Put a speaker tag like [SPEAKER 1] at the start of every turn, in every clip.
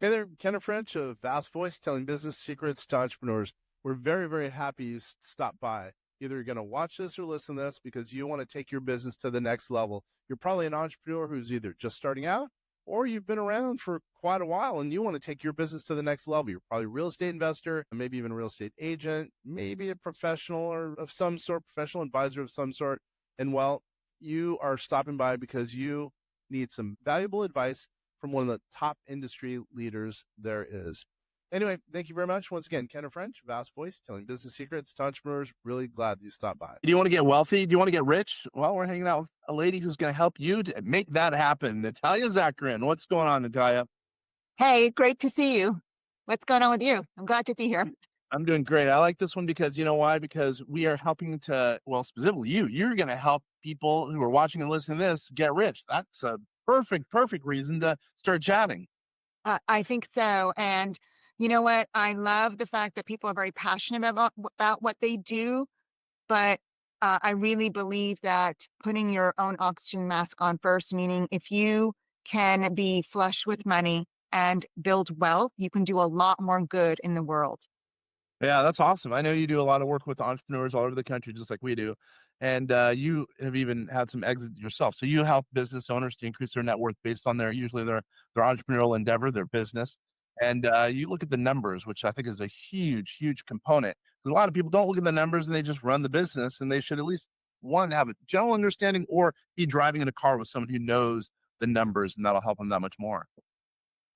[SPEAKER 1] Hey there, Kenneth French of Vast Voice, telling business secrets to entrepreneurs. We're very, very happy you stopped by. Either you're going to watch this or listen to this because you want to take your business to the next level. You're probably an entrepreneur who's either just starting out or you've been around for quite a while and you want to take your business to the next level. You're probably a real estate investor, maybe even a real estate agent, maybe a professional or of some sort, professional advisor of some sort. And well, you are stopping by because you need some valuable advice from one of the top industry leaders there is. Anyway, thank you very much. Once again, Kenneth French, Vast Voice, telling business secrets to entrepreneurs. Really glad you stopped by.
[SPEAKER 2] Do you want to get wealthy? Do you want to get rich? Well, we're hanging out with a lady who's going to help you to make that happen. Natalia Zacharin. What's going on, Natalia?
[SPEAKER 3] Hey, great to see you. What's going on with you? I'm glad to be here.
[SPEAKER 2] I'm doing great. I like this one because you know why? Because we are helping to, well, specifically you're going to help people who are watching and listening to this get rich. That's a perfect reason to start chatting.
[SPEAKER 3] I think so. And you know what? I love the fact that people are very passionate about what they do, but I really believe that putting your own oxygen mask on first, meaning if you can be flush with money and build wealth, you can do a lot more good in the world.
[SPEAKER 2] Yeah, that's awesome. I know you do a lot of work with entrepreneurs all over the country, just like we do. And you have even had some exits yourself. So you help business owners to increase their net worth based on usually their entrepreneurial endeavor, their business. And you look at the numbers, which I think is a huge component. 'Cause a lot of people don't look at the numbers and they just run the business, and they should at least one have a general understanding or be driving in a car with someone who knows the numbers, and that'll help them that much more.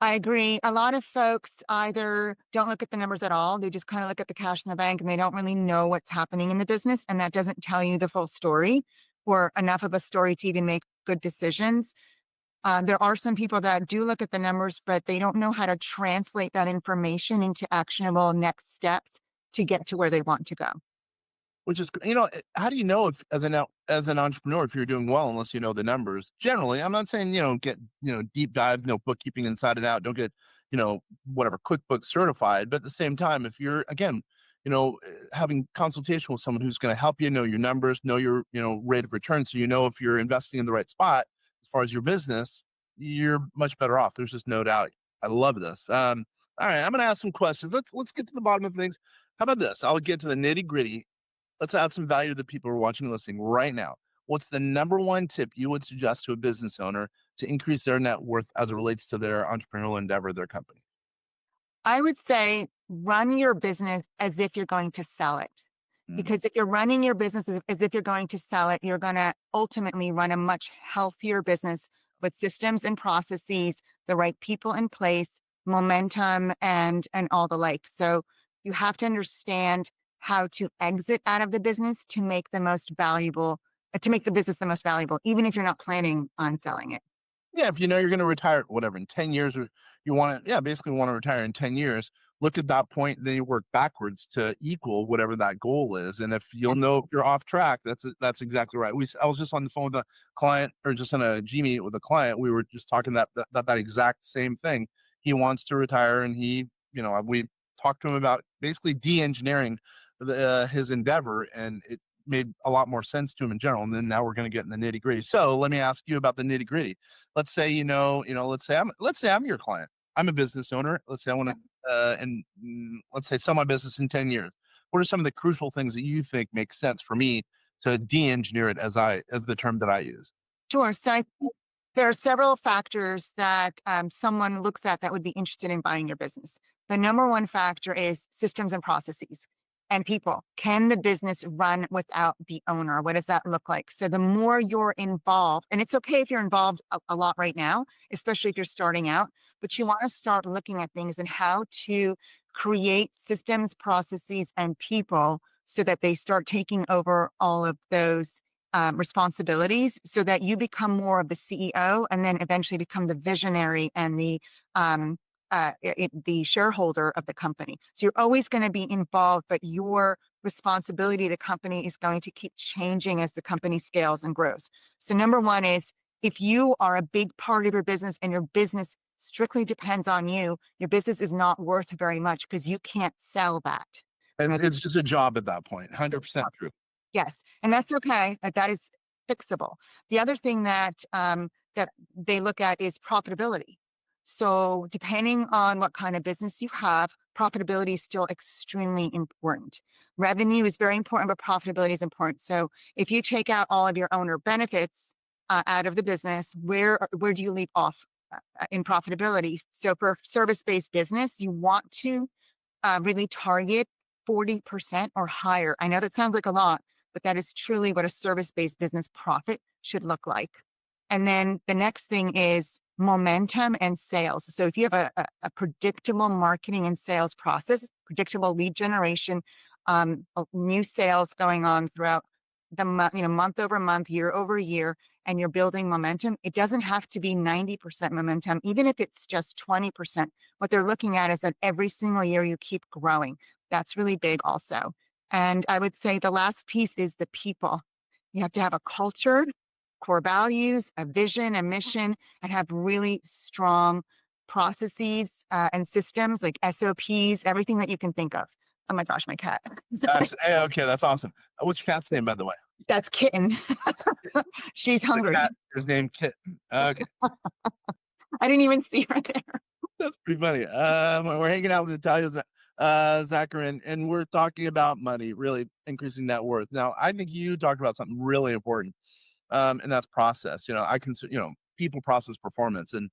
[SPEAKER 3] I agree. A lot of folks either don't look at the numbers at all. They just kind of look at the cash in the bank and they don't really know what's happening in the business. And that doesn't tell you the full story or enough of a story to even make good decisions. There are some people that do look at the numbers, but they don't know how to translate that information into actionable next steps to get to where they want to go.
[SPEAKER 2] Which is, how do you know if as an entrepreneur if you're doing well unless you know the numbers? Generally, I'm not saying get deep dives, no bookkeeping inside and out. Don't get whatever QuickBooks certified. But at the same time, if you're again, having consultation with someone who's going to help you know your numbers, know your rate of return, so you know if you're investing in the right spot as far as your business, you're much better off. There's just no doubt. I love this. All right, I'm going to ask some questions. Let's get to the bottom of things. How about this? I'll get to the nitty gritty. Let's add some value to the people who are watching and listening right now. What's the number one tip you would suggest to a business owner to increase their net worth as it relates to their entrepreneurial endeavor, their company?
[SPEAKER 3] I would say run your business as if you're going to sell it.
[SPEAKER 2] Mm.
[SPEAKER 3] Because if you're running your business as if you're going to sell it, you're going to ultimately run a much healthier business with systems and processes, the right people in place, momentum, and all the like. So you have to understand how to exit out of the business to make the most valuable, to make the business the most valuable, even if you're not planning on selling it.
[SPEAKER 2] Yeah, if you know you're going to retire, whatever, in 10 years, or you want to, yeah, basically want to retire in 10 years, look at that point, then you work backwards to equal whatever that goal is. And if you'll know if you're off track, that's exactly right. I was just on the phone with a client, or just on a G meet with a client. We were just talking that exact same thing. He wants to retire, and we talked to him about basically de-engineering his endeavor, and it made a lot more sense to him in general. And then now we're going to get in the nitty gritty. So let me ask you about the nitty gritty. Let's say, let's say I'm your client. I'm a business owner. Let's say I want to, let's say sell my business in 10 years. What are some of the crucial things that you think make sense for me to de-engineer it, as the term that I use?
[SPEAKER 3] Sure. So I think there are several factors that someone looks at that would be interested in buying your business. The number one factor is systems and processes and people. Can the business run without the owner? What does that look like? So the more you're involved, and it's okay if you're involved a lot right now, especially if you're starting out, but you want to start looking at things and how to create systems, processes, and people so that they start taking over all of those responsibilities so that you become more of the CEO and then eventually become the visionary and the shareholder of the company. So you're always going to be involved, but your responsibility to the company is going to keep changing as the company scales and grows. So number one is if you are a big part of your business and your business strictly depends on you, your business is not worth very much because you can't sell that.
[SPEAKER 2] And it's just a job at that point. 100% true.
[SPEAKER 3] Yes, and that's okay. That is fixable. The other thing that that they look at is profitability. So depending on what kind of business you have, profitability is still extremely important. Revenue is very important, but profitability is important. So if you take out all of your owner benefits out of the business, where do you leave off in profitability? So for service-based business, you want to really target 40% or higher. I know that sounds like a lot, but that is truly what a service-based business profit should look like. And then the next thing is momentum and sales. So if you have a predictable marketing and sales process, predictable lead generation, new sales going on throughout the month, month over month, year over year, and you're building momentum, it doesn't have to be 90% momentum. Even if it's just 20%, what they're looking at is that every single year you keep growing. That's really big also. And I would say the last piece is the people. You have to have a culture, core values, a vision, a mission, and have really strong processes and systems like SOPs, everything that you can think of. Oh my gosh, my cat.
[SPEAKER 2] Okay, that's awesome. What's your cat's name, by the way?
[SPEAKER 3] That's Kitten. She's hungry.
[SPEAKER 2] The cat is named Kitten. Okay.
[SPEAKER 3] I didn't even see her there.
[SPEAKER 2] That's pretty funny. We're hanging out with Natalia Zacharin, and we're talking about money, really increasing net worth. Now, I think you talked about something really important, and that's process. I consider, people, process, performance, and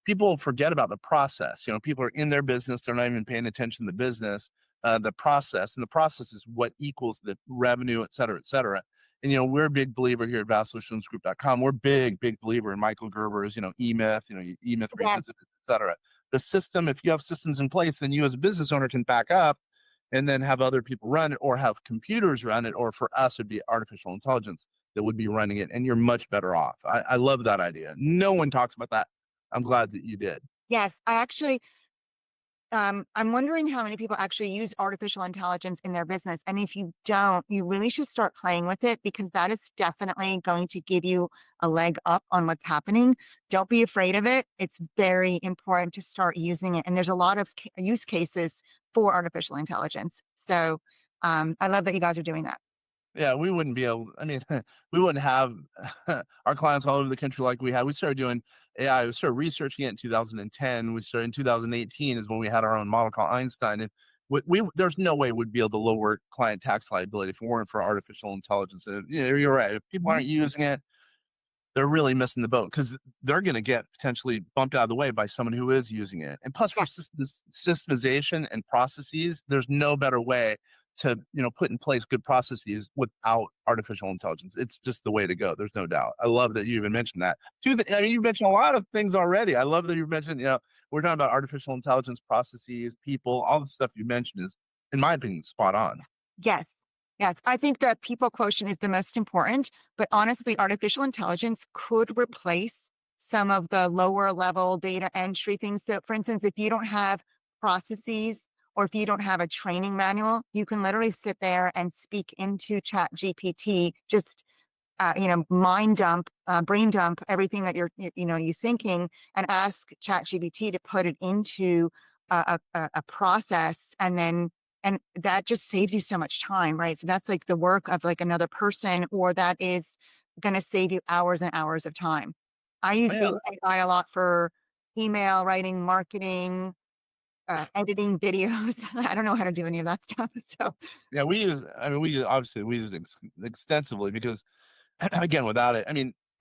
[SPEAKER 2] people forget about the process. People are in their business; they're not even paying attention to the business, the process, and the process is what equals the revenue, et cetera, et cetera. And we're a big believer here at vastsolutionsgroup.com. We're big believer in Michael Gerber's, E-Myth, E-Myth Revisited, et cetera. The system, if you have systems in place, then you as a business owner can back up and then have other people run it, or have computers run it, or for us, it'd be artificial intelligence that would be running it, and you're much better off. I love that idea. No one talks about that. I'm glad that you did.
[SPEAKER 3] Yes, I actually, I'm wondering how many people actually use artificial intelligence in their business. And if you don't, you really should start playing with it, because that is definitely going to give you a leg up on what's happening. Don't be afraid of it. It's very important to start using it. And there's a lot of use cases for artificial intelligence. So I love that you guys are doing that.
[SPEAKER 2] Yeah, we wouldn't be able, we wouldn't have our clients all over the country like we had. We started doing AI, we started researching it in 2010. We started in 2018 is when we had our own model called Einstein. And there's no way we'd be able to lower client tax liability if it weren't for artificial intelligence. And, you're right. If people aren't using it, they're really missing the boat, because they're going to get potentially bumped out of the way by someone who is using it. And plus, for systemization and processes, there's no better way to put in place good processes without artificial intelligence. It's just the way to go. There's no doubt. I love that you even mentioned that. You mentioned a lot of things already. I love that you mentioned, we're talking about artificial intelligence, processes, people, all the stuff you mentioned is, in my opinion, spot on.
[SPEAKER 3] Yes. Yes, I think the people quotient is the most important, but honestly, artificial intelligence could replace some of the lower level data entry things. So for instance, if you don't have processes, or if you don't have a training manual, you can literally sit there and speak into Chat GPT, just brain dump everything that you're thinking, and ask Chat GPT to put it into a process, and that just saves you so much time, right? So that's like the work of like another person, or that is going to save you hours and hours of time. I use AI a lot for email writing, marketing, editing videos. I don't know how to do any of that stuff. So
[SPEAKER 2] yeah, we use it extensively, because again, without it,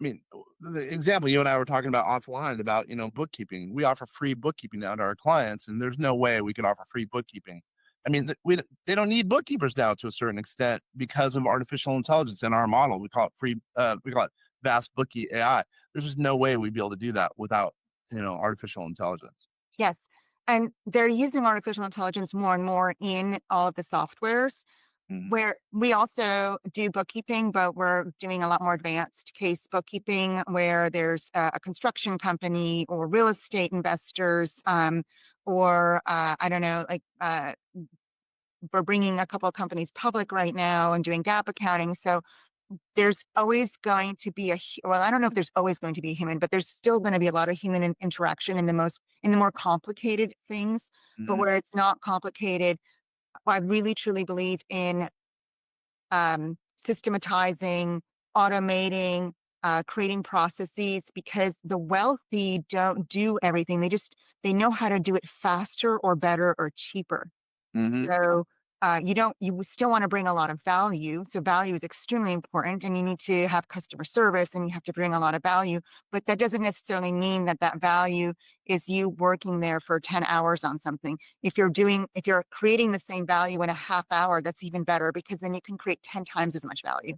[SPEAKER 2] the example you and I were talking about offline about, bookkeeping. We offer free bookkeeping now to our clients, and there's no way we could offer free bookkeeping. They don't need bookkeepers now to a certain extent because of artificial intelligence in our model. We call it Vast Bookie AI. There's just no way we'd be able to do that without, artificial intelligence.
[SPEAKER 3] Yes. And they're using artificial intelligence more and more in all of the softwares, where we also do bookkeeping, but we're doing a lot more advanced case bookkeeping, where there's a construction company or real estate investors, or I don't know, like we're bringing a couple of companies public right now and doing GAAP accounting. So there's always going to be I don't know if there's always going to be a human, but there's still going to be a lot of human interaction in the more complicated things. But where it's not complicated, I really truly believe in systematizing, automating, creating processes, because the wealthy don't do everything. They know how to do it faster or better or cheaper.
[SPEAKER 2] Mm-hmm.
[SPEAKER 3] So you still want to bring a lot of value. So value is extremely important, and you need to have customer service and you have to bring a lot of value. But that doesn't necessarily mean that that value is you working there for 10 hours on something. If you're creating the same value in a half hour, that's even better, because then you can create 10 times as much value.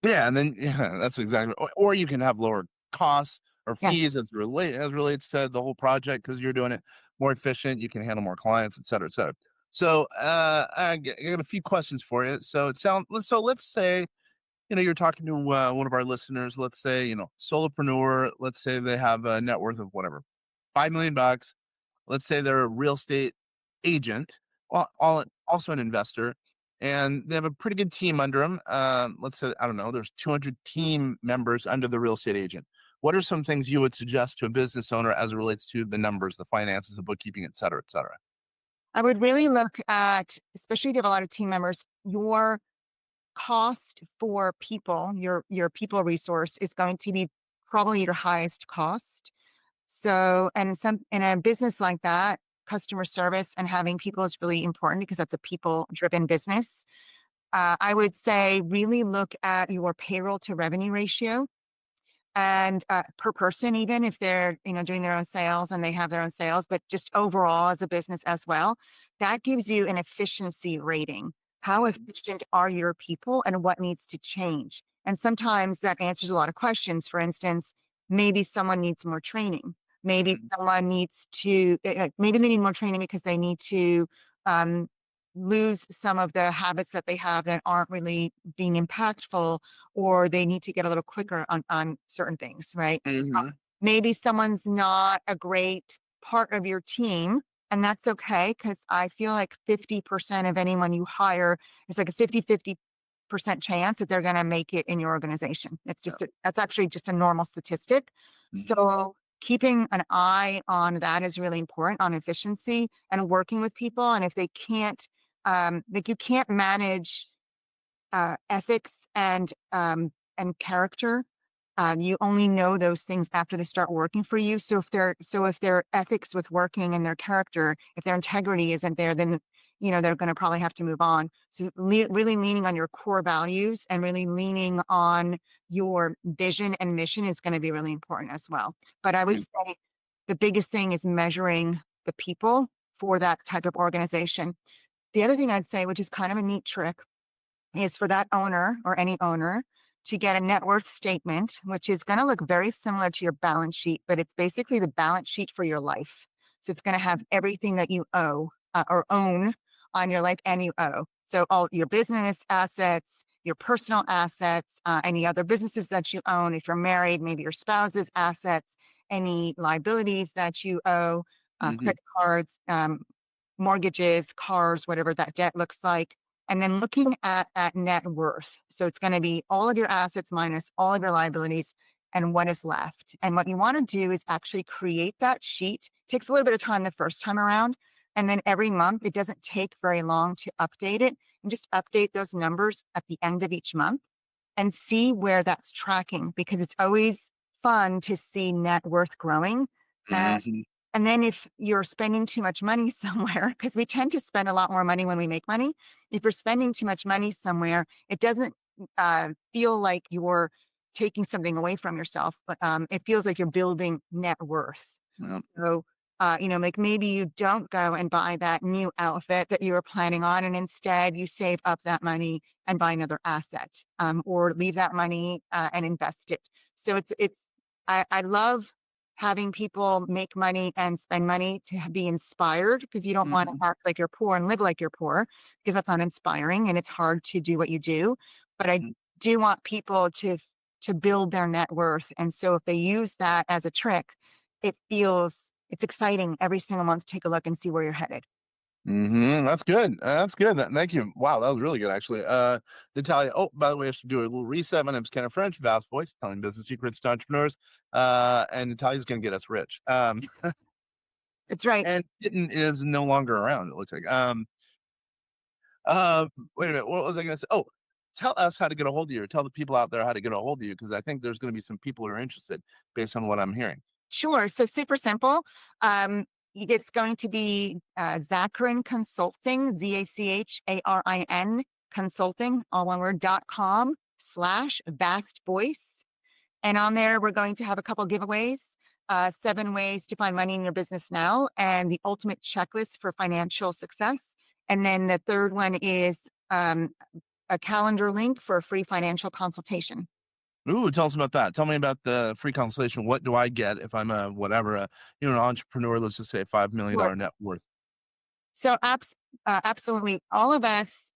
[SPEAKER 2] Yeah, and then that's exactly. Or you can have lower costs or
[SPEAKER 3] Yes.
[SPEAKER 2] fees as relates to the whole project, because you're doing it more efficient. You can handle more clients, et cetera, et cetera. So I got a few questions for you. So let's say you're talking to one of our listeners. Let's say solopreneur. Let's say they have a net worth of whatever, $5 million. Let's say they're a real estate agent, also an investor, and they have a pretty good team under them. Let's say, I don't know, there's 200 team members under the real estate agent. What are some things you would suggest to a business owner as it relates to the numbers, the finances, the bookkeeping, et cetera, et cetera?
[SPEAKER 3] I would really look at, especially if you have a lot of team members, your cost for people, your people resource is going to be probably your highest cost. So, and in a business like that, customer service and having people is really important, because that's a people-driven business. I would say really look at your payroll to revenue ratio, and per person, even if they're doing their own sales and they have their own sales, but just overall as a business as well. That gives you an efficiency rating. How efficient are your people, and what needs to change? And sometimes that answers a lot of questions. For instance, maybe someone needs more training. Maybe someone needs to, maybe they need more training because they need to um, lose some of the habits that they have that aren't really being impactful, or they need to get a little quicker on certain things, right?
[SPEAKER 2] Mm-hmm.
[SPEAKER 3] Maybe someone's not a great part of your team, and that's okay, because I feel like 50% of anyone you hire is like a 50% chance that they're going to make it in your organization. That's actually just a normal statistic. So keeping an eye on that is really important, on efficiency and working with people. And if they can't, like you can't manage ethics and character. You only know those things after they start working for you. So if their ethics with working and their character, if their integrity isn't there, then they're going to probably have to move on. So really leaning on your core values and really leaning on your vision and mission is going to be really important as well. But I would say the biggest thing is measuring the people for that type of organization. The other thing I'd say, which is kind of a neat trick, is for that owner or any owner to get a net worth statement, which is going to look very similar to your balance sheet, but it's basically the balance sheet for your life. So it's going to have everything that you owe or own on your life, and you owe. So all your business assets, your personal assets, any other businesses that you own. If you're married, maybe your spouse's assets, any liabilities that you owe, credit cards, mortgages, cars, whatever that debt looks like. And then looking at net worth. So it's going to be all of your assets minus all of your liabilities and what is left. And what you want to do is actually create that sheet. It takes a little bit of time the first time around. And then every month, it doesn't take very long to update it. And just update those numbers at the end of each month and see where that's tracking, because it's always fun to see net worth growing. And then if you're spending too much money somewhere, because we tend to spend a lot more money when we make money, if you're spending too much money somewhere, it doesn't feel like you're taking something away from yourself, but it feels like you're building net worth.
[SPEAKER 2] Yep.
[SPEAKER 3] So, like maybe you don't go and buy that new outfit that you were planning on, and instead you save up that money and buy another asset, or leave that money and invest it. So I love having people make money and spend money to be inspired, because you don't want to act like you're poor and live like you're poor, because that's not inspiring and it's hard to do what you do. But I do want people to build their net worth. And so if they use that as a trick, it's exciting every single month to take a look and see where you're headed.
[SPEAKER 2] That's good. That's good. Thank you. Wow, that was really good, actually. Natalia. Oh, by the way, I should do a little reset. My name's Kenneth French, Vast Voice, telling business secrets to entrepreneurs. And Natalia's going to get us rich.
[SPEAKER 3] It's right.
[SPEAKER 2] And Kitten is no longer around. It looks like. Wait a minute. What was I going to say? Oh, tell us how to get a hold of you, or tell the people out there how to get a hold of you, because I think there's going to be some people who are interested based on what I'm hearing.
[SPEAKER 3] Sure. So super simple. It's going to be Zacharin Consulting, Zacharin Consulting, all one word, .com/vast voice. And on there, we're going to have a couple giveaways, 7 ways to find money in your business now, and the ultimate checklist for financial success. And then the third one is a calendar link for a free financial consultation.
[SPEAKER 2] Ooh, tell us about that. Tell me about the free consultation. What do I get if I'm a whatever, an entrepreneur? Let's just say $5 million net worth.
[SPEAKER 3] So absolutely, all of us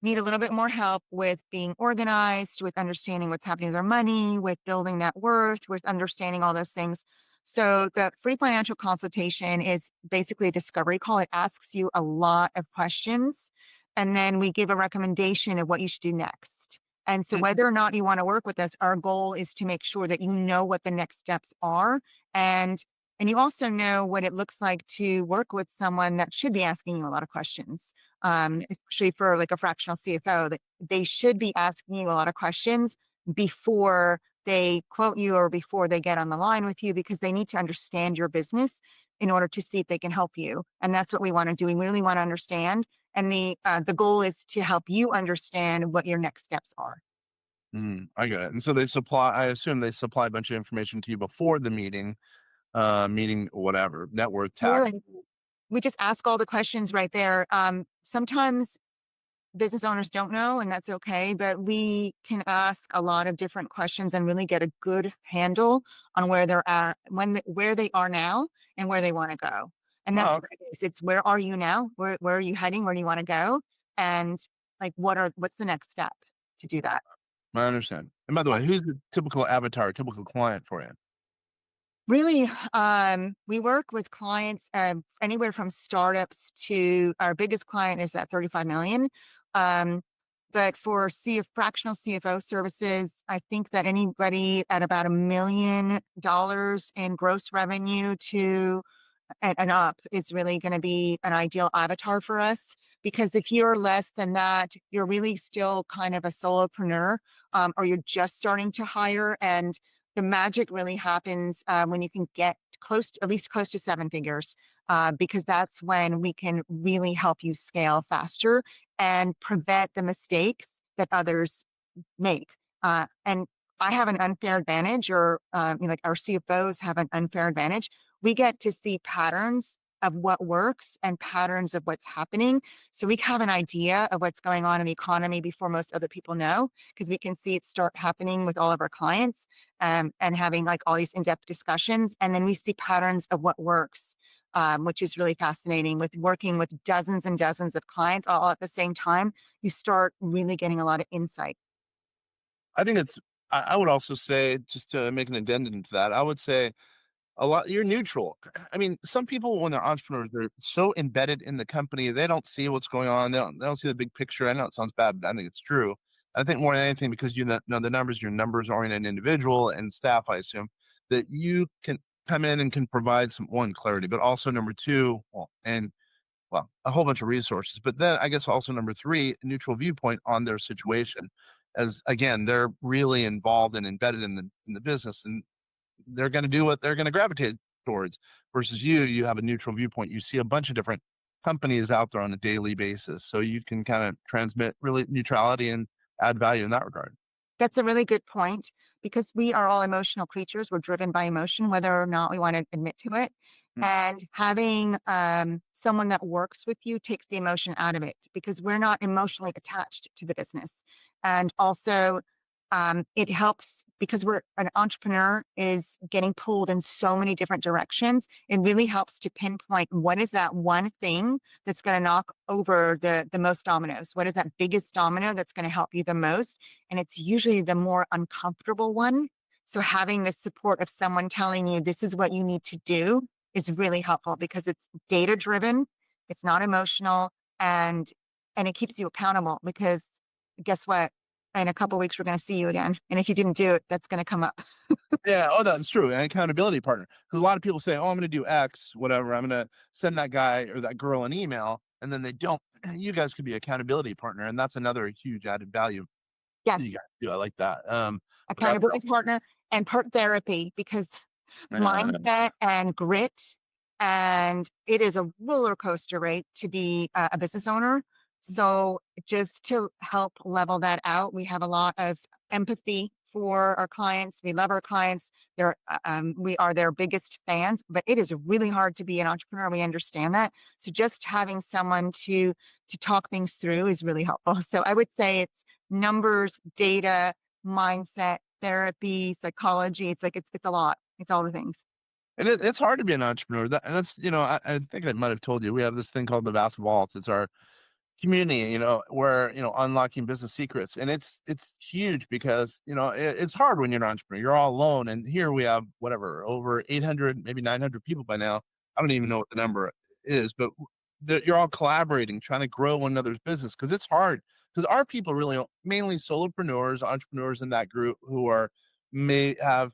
[SPEAKER 3] need a little bit more help with being organized, with understanding what's happening with our money, with building net worth, with understanding all those things. So the free financial consultation is basically a discovery call. It asks you a lot of questions, and then we give a recommendation of what you should do next. And so whether or not you want to work with us, our goal is to make sure that you know what the next steps are, and you also know what it looks like to work with someone that should be asking you a lot of questions, especially for like a fractional CFO, that they should be asking you a lot of questions before they quote you or before they get on the line with you, because they need to understand your business in order to see if they can help you. And that's what we want to do. We really want to understand. And the goal is to help you understand what your next steps are.
[SPEAKER 2] I got it. And so I assume they supply a bunch of information to you before the meeting, whatever, net worth, tax.
[SPEAKER 3] Really, we just ask all the questions right there. Sometimes business owners don't know, and that's okay, but we can ask a lot of different questions and really get a good handle on where they're at, where they are now and where they want to go. And that's
[SPEAKER 2] Oh,
[SPEAKER 3] what it is. It's where are you now? Where are you heading? Where do you want to go? And like what's the next step to do that?
[SPEAKER 2] I understand. And by the way, who's the typical avatar, typical client for you?
[SPEAKER 3] Really, we work with clients anywhere from startups to our biggest client is at 35 million. But for fractional CFO services, I think that anybody at about $1 million in gross revenue and up is really going to be an ideal avatar for us. Because if you're less than that, you're really still kind of a solopreneur, or you're just starting to hire. And the magic really happens when you can get at least close to 7 figures, because that's when we can really help you scale faster and prevent the mistakes that others make. And I have an unfair advantage, or like our CFOs have an unfair advantage. We get to see patterns of what works and patterns of what's happening. So we have an idea of what's going on in the economy before most other people know, because we can see it start happening with all of our clients, and having like all these in-depth discussions. And then we see patterns of what works, which is really fascinating. With working with dozens and dozens of clients all at the same time, you start really getting a lot of insight.
[SPEAKER 2] I think I would also say, just to make an addendum to that, I would say you're neutral. I mean, some people, when they're entrepreneurs, they're so embedded in the company, they don't see what's going on. They don't see the big picture. I know it sounds bad, but I think it's true. I think more than anything, because you know the numbers, you're numbers oriented individual and staff, I assume, that you can come in and can provide some clarity, but also number two, a whole bunch of resources. But then I guess also number three, a neutral viewpoint on their situation. As again, they're really involved and embedded in the business, and they're going to do what they're going to gravitate towards. Versus you have a neutral viewpoint. You see a bunch of different companies out there on a daily basis, so you can kind of transmit really neutrality and add value in that regard.
[SPEAKER 3] That's a really good point, because we are all emotional creatures. We're driven by emotion, whether or not we want to admit to it. And having someone that works with you takes the emotion out of it, because we're not emotionally attached to the business. And also, it helps because an entrepreneur is getting pulled in so many different directions. It really helps to pinpoint what is that one thing that's going to knock over the most dominoes. What is that biggest domino that's going to help you the most? And it's usually the more uncomfortable one. So having the support of someone telling you this is what you need to do is really helpful, because it's data driven, it's not emotional, and it keeps you accountable, because guess what? In a couple of weeks, we're going to see you again. And if you didn't do it, that's going to come up.
[SPEAKER 2] Yeah, that's true. An accountability partner. Because a lot of people say, "Oh, I'm going to do X, whatever. I'm going to send that guy or that girl an email," and then they don't. You guys could be accountability partner, and that's another huge added value.
[SPEAKER 3] Yes,
[SPEAKER 2] you got to do. I like that. But that's
[SPEAKER 3] accountability partner and part therapy, because
[SPEAKER 2] uh,
[SPEAKER 3] mindset and grit, and it is a roller coaster, right, to be a business owner. So just to help level that out, we have a lot of empathy for our clients. We love our clients. We are their biggest fans, but it is really hard to be an entrepreneur. We understand that. So just having someone to talk things through is really helpful. So I would say it's numbers, data, mindset, therapy, psychology. It's a lot. It's all the things.
[SPEAKER 2] and it's hard to be an entrepreneur. That's I think I might have told you we have this thing called the Vast Vault. It's our community, where unlocking business secrets, and it's huge because it's hard when you're an entrepreneur. You're all alone, and here we have whatever over 800, maybe 900 people by now. I don't even know what the number is, but you're all collaborating, trying to grow one another's business because it's hard. Because our people really mainly solopreneurs, entrepreneurs in that group who may have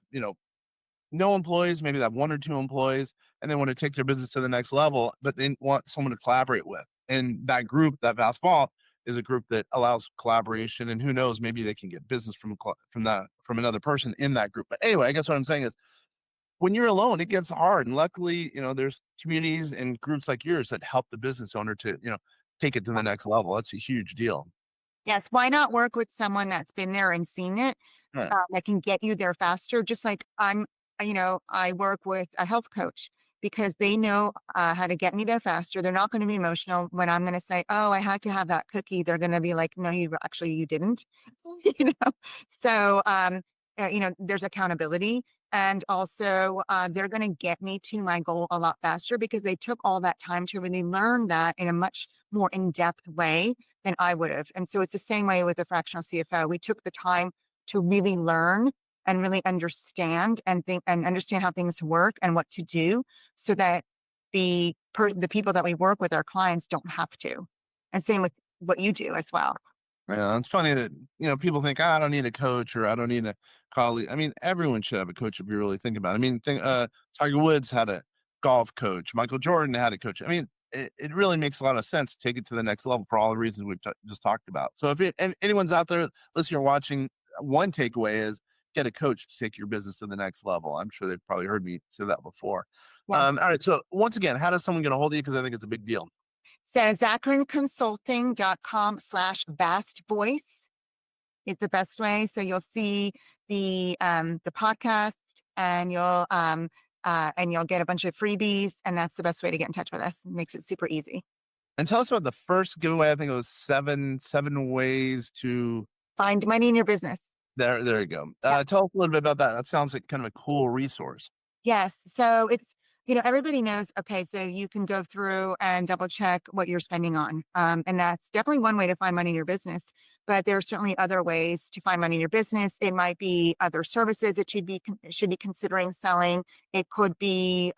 [SPEAKER 2] no employees, maybe they have one or two employees, and they want to take their business to the next level, but they want someone to collaborate with. And that group, that Vast Vault, is a group that allows collaboration. And who knows, maybe they can get business from another person in that group. But anyway, I guess what I'm saying is, when you're alone, it gets hard. And luckily, there's communities and groups like yours that help the business owner to take it to the next level. That's a huge deal.
[SPEAKER 3] Yes, why not work with someone that's been there and seen it,
[SPEAKER 2] Right.
[SPEAKER 3] that can get you there faster? Just like I work with a health coach because they know how to get me there faster. They're not going to be emotional when I'm going to say, "Oh, I had to have that cookie." They're going to be like, "No, you didn't." you know. So, there's accountability, and also they're going to get me to my goal a lot faster because they took all that time to really learn that in a much more in-depth way than I would have. And so it's the same way with the fractional CFO. We took the time to really learn and really understand and think and understand how things work and what to do so that the people that we work with, our clients, don't have to. And same with what you do as well.
[SPEAKER 2] Yeah, it's funny that people think, I don't need a coach or I don't need a colleague. I mean, everyone should have a coach if you really think about it. I mean, Tiger Woods had a golf coach. Michael Jordan had a coach. I mean, it really makes a lot of sense to take it to the next level for all the reasons we've just talked about. So and anyone's out there listening or watching, one takeaway is get a coach to take your business to the next level. I'm sure they've probably heard me say that before.
[SPEAKER 3] Yeah.
[SPEAKER 2] All right. So once again, how does someone get a hold of you? Because I think it's a big deal.
[SPEAKER 3] So ZacharinConsulting.com/vast voice is the best way. So you'll see the podcast, and you'll get a bunch of freebies, and that's the best way to get in touch with us. It makes it super easy.
[SPEAKER 2] And tell us about the first giveaway. I think it was seven ways to
[SPEAKER 3] Find money in your business.
[SPEAKER 2] There you go.
[SPEAKER 3] Yeah.
[SPEAKER 2] Tell us a little bit about that. That sounds like kind of a cool resource.
[SPEAKER 3] Yes. So it's, everybody knows, okay, so you can go through and double check what you're spending on. And that's definitely one way to find money in your business. But there are certainly other ways to find money in your business. It might be other services that should be considering selling. It could be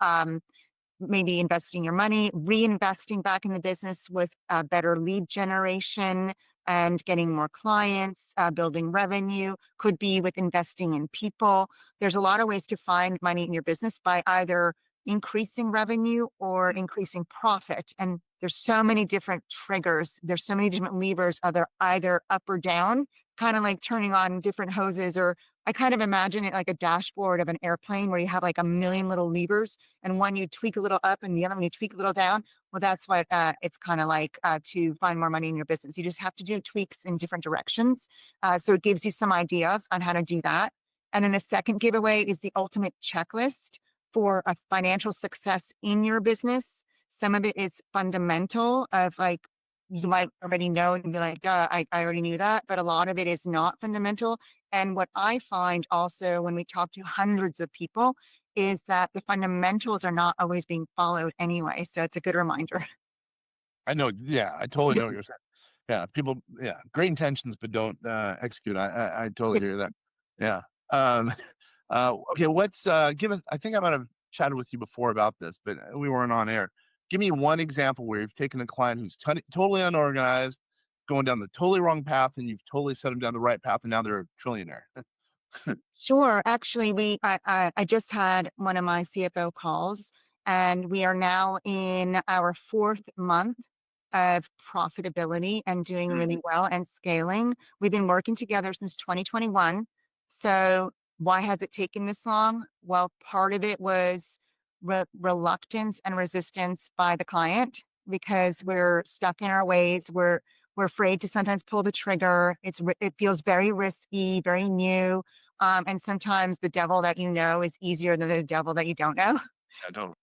[SPEAKER 3] maybe investing your money, reinvesting back in the business with better lead generation and getting more clients, building revenue, could be with investing in people. There's a lot of ways to find money in your business by either increasing revenue or increasing profit. And there's so many different triggers. There's so many different levers, either up or down, kind of like turning on different hoses, or I kind of imagine it like a dashboard of an airplane where you have like a million little levers, and one you tweak a little up and the other one you tweak a little down. Well, that's what it's kind of like to find more money in your business. You just have to do tweaks in different directions. So it gives you some ideas on how to do that. And then the second giveaway is the ultimate checklist for a financial success in your business. Some of it is fundamental of like, you might already know and be like, duh, I already knew that. But a lot of it is not fundamental. And what I find also when we talk to hundreds of people is that the fundamentals are not always being followed anyway. So it's a good reminder.
[SPEAKER 2] I know. Yeah, I totally know what you're saying. Yeah, people. Yeah, great intentions, but don't execute. I totally hear that. Yeah. Um, okay. What's give us? I think I might have chatted with you before about this, but we weren't on air. Give me one example where you've taken a client who's totally unorganized, going down the totally wrong path, and you've totally set them down the right path, and now they're a trillionaire.
[SPEAKER 3] Sure. Actually, I just had one of my CFO calls, and we are now in our 4th month of profitability and doing really well and scaling. We've been working together since 2021. So why has it taken this long? Well, part of it was reluctance and resistance by the client because we're stuck in our ways. We're afraid to sometimes pull the trigger. It feels very risky, very new. And sometimes the devil that you know is easier than the devil that you don't know.
[SPEAKER 2] Yeah, totally.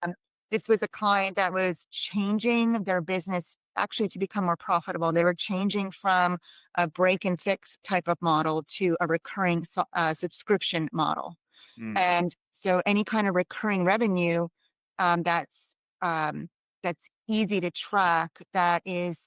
[SPEAKER 3] Um, this was a client that was changing their business actually to become more profitable. They were changing from a break and fix type of model to a recurring subscription model. And so any kind of recurring revenue um, that's um, that's easy to track, that is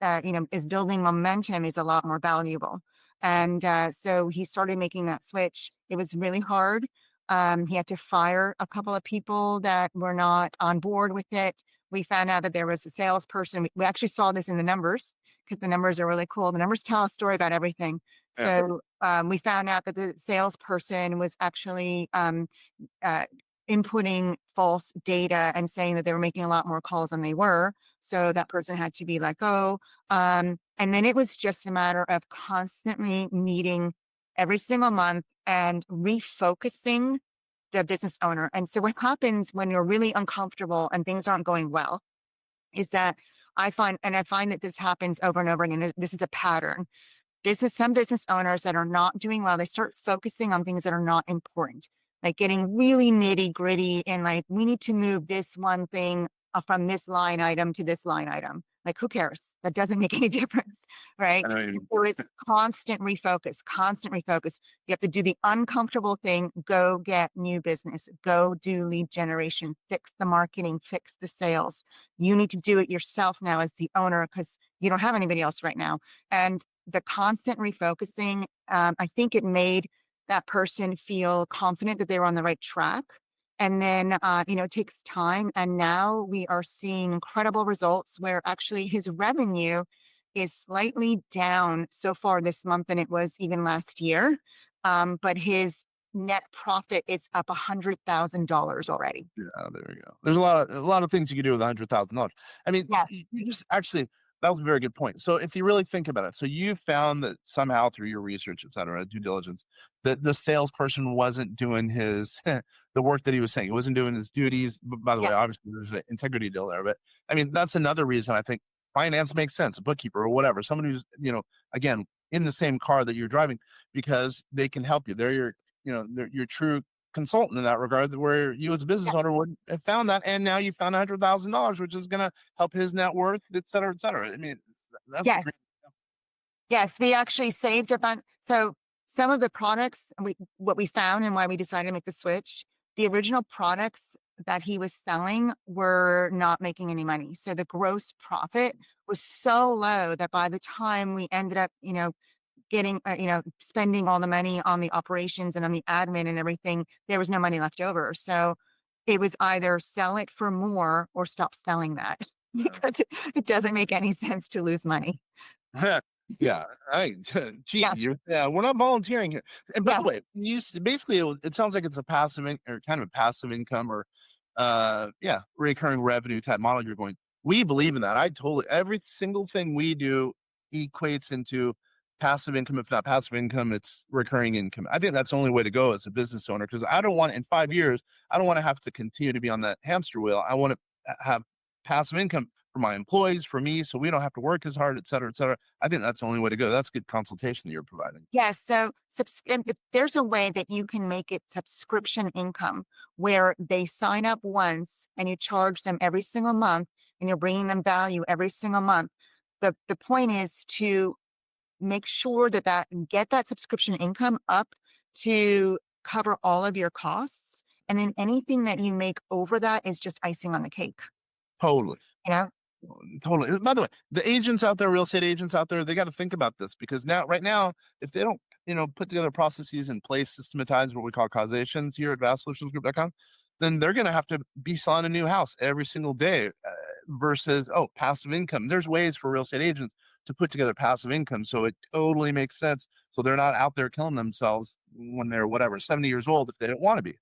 [SPEAKER 3] is building momentum, is a lot more valuable. And so he started making that switch. It was really hard. He had to fire a couple of people that were not on board with it. We found out that there was a salesperson. We actually saw this in the numbers because the numbers are really cool. The numbers tell a story about everything.
[SPEAKER 2] Yeah.
[SPEAKER 3] So we found out that the salesperson was actually uh, inputting false data and saying that they were making a lot more calls than they were. So that person had to be let go. And then it was just a matter of constantly meeting every single month and refocusing the business owner. And so what happens when you're really uncomfortable and things aren't going well is that I find that this happens over and over again. This is a pattern. Some business owners that are not doing well, they start focusing on things that are not important, like getting really nitty gritty and like, we need to move this one thing from this line item to this line item. Like, who cares? That doesn't make any difference, right?
[SPEAKER 2] I know.
[SPEAKER 3] So it's constant refocus, constant refocus. You have to do the uncomfortable thing, go get new business, go do lead generation, fix the marketing, fix the sales. You need to do it yourself now as the owner because you don't have anybody else right now. And the constant refocusing, I think it made that person feel confident that they were on the right track. And then, it takes time. And now we are seeing incredible results where actually his revenue is slightly down so far this month than it was even last year. But his net profit is up $100,000 already.
[SPEAKER 2] Yeah, there we go. There's a lot of things you can do with $100,000. I mean,
[SPEAKER 3] Yes.
[SPEAKER 2] you just actually, that was a very good point. So if you really think about it, so you found that somehow through your research, et cetera, due diligence, that the salesperson wasn't doing his the work that he was saying. He wasn't doing his duties. By the way,
[SPEAKER 3] Yeah.
[SPEAKER 2] obviously there's an integrity deal there, but I mean that's another reason I think finance makes sense. A bookkeeper or whatever, someone who's again in the same car that you're driving because they can help you. They're they're your true consultant in that regard, where you as a business owner would have found that, and now you found $100,000, which is going to help his net worth, et cetera, et cetera. I mean, that's
[SPEAKER 3] Yes.
[SPEAKER 2] great.
[SPEAKER 3] Yes, we actually saved a bunch. So some of the products, what we found and why we decided to make the switch, the original products that he was selling were not making any money. So the gross profit was so low that by the time we ended up, getting, spending all the money on the operations and on the admin and everything, there was no money left over. So it was either sell it for more or stop selling that because it doesn't make any sense to lose money.
[SPEAKER 2] Yeah, I gee,
[SPEAKER 3] Yeah.
[SPEAKER 2] we're not volunteering here. And by
[SPEAKER 3] Yeah.
[SPEAKER 2] the way, basically it sounds like it's a passive or kind of a passive income or recurring revenue type model you're going. We believe in that. Every single thing we do equates into passive income. If not passive income, it's recurring income. I think that's the only way to go as a business owner, because I don't want in 5 years, I don't want to have to continue to be on that hamster wheel. I want to have passive income for my employees, for me, so we don't have to work as hard, et cetera, et cetera. I think that's the only way to go. That's good consultation that you're providing.
[SPEAKER 3] Yes. So if there's a way that you can make it subscription income where they sign up once and you charge them every single month and you're bringing them value every single month. The point is to make sure that get that subscription income up to cover all of your costs. And then anything that you make over that is just icing on the cake.
[SPEAKER 2] Totally.
[SPEAKER 3] You know?
[SPEAKER 2] Totally. By the way, the agents out there, real estate agents out there, they got to think about this, because right now, if they don't, put together processes in place, systematize what we call causations here at vastsolutionsgroup.com, then they're going to have to be selling a new house every single day versus, passive income. There's ways for real estate agents to put together passive income. So it totally makes sense. So they're not out there killing themselves when they're 70 years old if they don't want to be.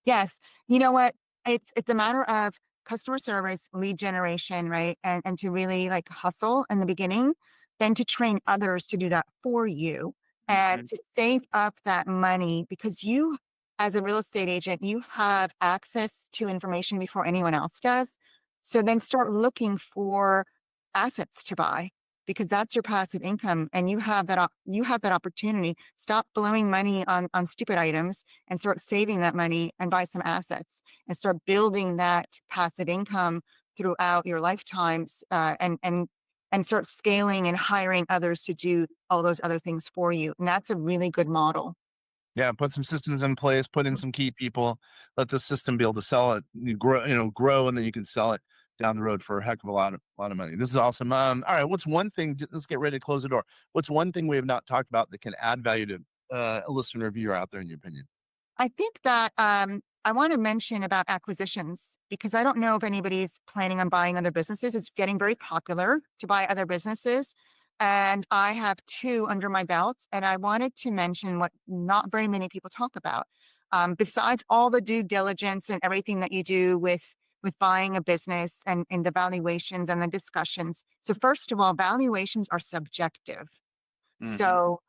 [SPEAKER 3] Yes. You know what? It's a matter of customer service, lead generation, right? And to really like hustle in the beginning, then to train others to do that for you and to save up that money because you, as a real estate agent, you have access to information before anyone else does. So then start looking for assets to buy because that's your passive income and you have that you have that opportunity. Stop blowing money on stupid items and start saving that money and buy some assets and start building that passive income throughout your lifetimes and start scaling and hiring others to do all those other things for you. And that's a really good model.
[SPEAKER 2] Yeah, put some systems in place, put in some key people, let the system be able to sell it, grow, and then you can sell it down the road for a heck of a lot of money. This is awesome. All right, what's one thing? Let's get ready to close the door. What's one thing we have not talked about that can add value to a listener or viewer out there, in your opinion?
[SPEAKER 3] I think that I want to mention about acquisitions because I don't know if anybody's planning on buying other businesses. It's getting very popular to buy other businesses. And I have 2 under my belt. And I wanted to mention what not very many people talk about. Besides all the due diligence and everything that you do with buying a business and the valuations and the discussions. So first of all, valuations are subjective. So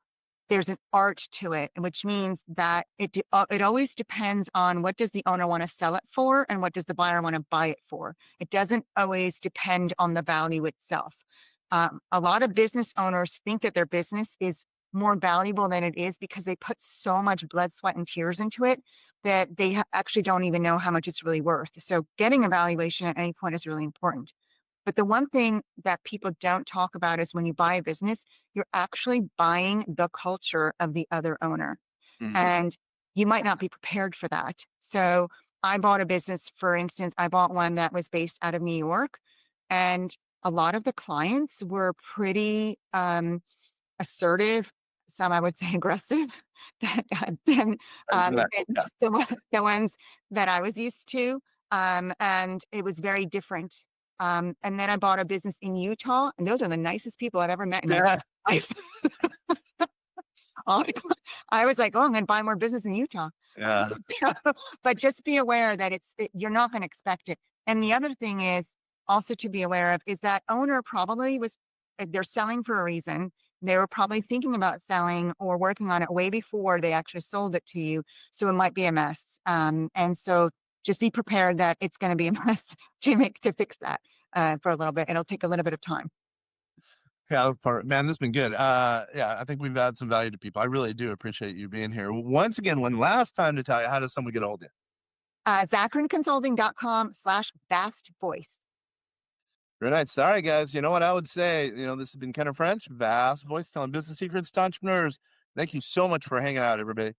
[SPEAKER 3] there's an art to it, which means that it always depends on what does the owner want to sell it for and what does the buyer want to buy it for. It doesn't always depend on the value itself. A lot of business owners think that their business is more valuable than it is because they put so much blood, sweat, and tears into it that they actually don't even know how much it's really worth. So getting a valuation at any point is really important. But the one thing that people don't talk about is when you buy a business, you're actually buying the culture of the other owner. And you might not be prepared for that. So I bought a business, for instance, I bought one that was based out of New York. And a lot of the clients were pretty assertive, some I would say aggressive, than the ones that I was used to. And it was very different. And then I bought a business in Utah, and those are the nicest people I've ever met in my life. I was like, oh, I'm going to buy more business in Utah.
[SPEAKER 2] Yeah.
[SPEAKER 3] But just be aware that you're not going to expect it. And the other thing is also to be aware of is that owner probably they're selling for a reason. They were probably thinking about selling or working on it way before they actually sold it to you. So it might be a mess. And so just be prepared that it's going to be a mess to fix that for a little bit. It'll take a little bit of time.
[SPEAKER 2] Yeah, man, this has been good. Yeah, I think we've added some value to people. I really do appreciate you being here. Once again, one last time, Natalia, how does someone get a hold of you?
[SPEAKER 3] ZacharineConsulting.com/vast voice.
[SPEAKER 2] Very nice. All right, guys. You know what I would say? This has been Ken French, Vast Voice, telling business secrets to entrepreneurs. Thank you so much for hanging out, everybody.